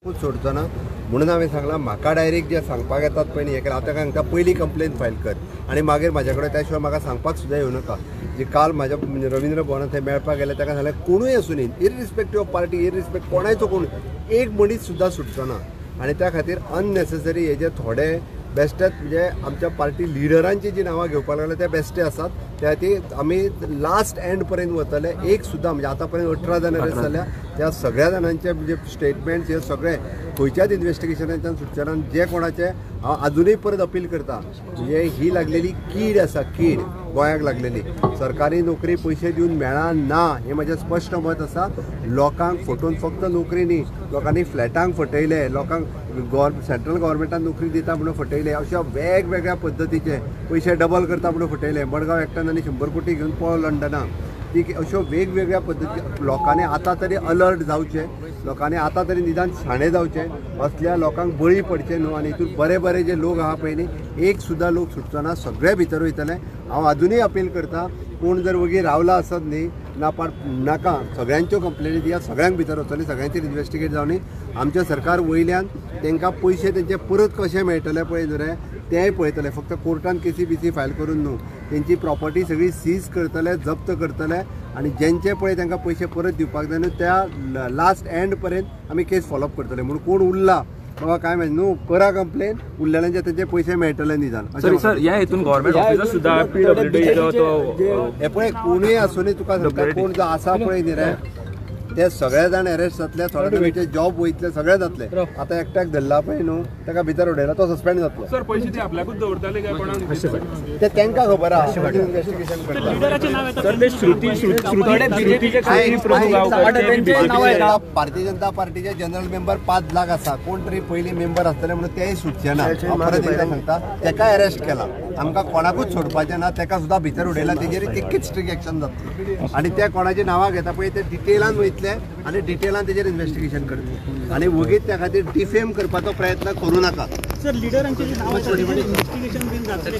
सोडचो ना म्हणून हांवें सांगलां म्हाका डायरेक्ट जे सांगपाक येतात पळय न्ही हेका आतां हांकां पयलीं कंप्लेन फायल कर आनी मागीर म्हाजे कडेन त्या शिवाय म्हाका सांगपाक सुद्दां येवं नाका. जी काल म्हाज्या रवींद्र भवनात थंय मेळपाक गेले ताका सांगलें कोणूय आसूं इररिस्पेक्टीव ऑफ पार्टी इररिस्पेक्ट कोणाचो कोण एक मनीस सुद्दां सुटचो ना. आनी त्या खातीर अननेसेसरी हे जे थोडे बेश्टेच म्हणजे आमच्या पार्टी लिडरांची जी नांवां घेवपाक लागले ते बेश्टे आसात. त्या खातीर आमी लास्ट एंड पर्यंत वतले. एक सुद्दां म्हणजे आतां पर्यंत 18 जाण अरेस्ट जाल्या त्या सगळ्या जाणांचे म्हणजे स्टेटमेंट्स हे सगळे खंयच्याच इन्व्हेस्टिगेशनाच्यान सुटचे जे कोणाचे हांव अजूनय परत अपील करता. म्हणजे ही लागलेली कीड आसा कीड गोंयाक लागलेली सरकारी नोकरी पयशे दिवन मेळना हें म्हजें स्पश्ट मत आसा. लोकांक फटोवन फक्त नोकरी न्ही लोकांनी फ्लॅटांक फटयले लोकांक सेंट्रल गव्हर्मेंटान नोकरी दिता म्हणून फटयले अशा वेगवेगळ्या पद्दतीचे पयशे डबल करता म्हणून फटयले. मडगांव एकट्यान आनी 100 कोटी घेवन पळो लंडनाक ती अश्यो वेगवेगळ्या पद्दती लोकांनी आतां तरी अलर्ट जावचे लोकांनी आतां तरी निदान शाणे जावचे असल्या लोकांक बळी पडचे न्हू. आनी हितून बरे बरे जे लोक आहा पळय न्ही एक सुद्दां लोक सुटचो ना सगळे भितर वयतले. हांव अजूनय अपील करता कोण जर वगीर रावला आसत न्ही नाका सगळ्यांच्यो कंप्लेनी दिया सगळ्यांक भितर वचली सगळ्यांचेर इन्व्हेस्टिगेट जावनी. आमचें सरकार वयल्यान तांकां पयशे तेंचे परत कशे मेळटले पळय न्हू रे तेंय पळयतले. फक्त कोर्टान केसी फायल करून न्हू तेंची प्रॉपर्टी सगळी सीज करतले जप्त करतले आनी जेंचे पळय तांकां पयशे परत दिवपाक जाय न्हू त्या लास्ट एंड पर्यंत आमी केस फॉलोअप करतले. म्हणून कोण उरला बाबा काय माहिती न्हू करा कंप्लेन उरलेल्यांचे तेंचे पयशे मेळटले निदान. सर ह्या हेतून गव्हर्नमेंट ऑफिसर सुद्धा हे पळय कोणूय आसूं न्ही तुका सांगता कोण जो आसा पळय न्ही रे ते सगळे जाण अरेस्ट जातले थोडे तेंचे जॉब वयतले सगळे जातले. आतां एकट्याक धरला पळय न्हू ताका भितर उडयला तो सस्पेंड जातलो. सर पयशे ते आपल्याकूच दवरताले काय कोणाक ते तांकां खबर आहा इन्व्हेस्टिगेशन करता. भारतीय जनता पार्टीचे जनरल मेंबर 5 लाख आसा कोण तरी पयलीं मेंबर आसतले म्हणून तेय सुटचे ना. परत एकदा सांगता ताका अरेस्ट केला आमकां कोणाकूच सोडपाचें ना ताका सुद्दां भितर उडयला तेजेर तितकीच स्ट्रिक्ट एक्शन जातली. आनी त्या कोणाची नांवां घेता पळय ते डिटेलान वयतले आनी डिटेलान तेजेर इन्व्हेस्टिगेशन करतले आनी वगीच त्या खातीर डिफेम करपाचो प्रयत्न करूं नाका. सर लिडरांची नांवां इन्व्हेस्टिगेशन बीन जातलें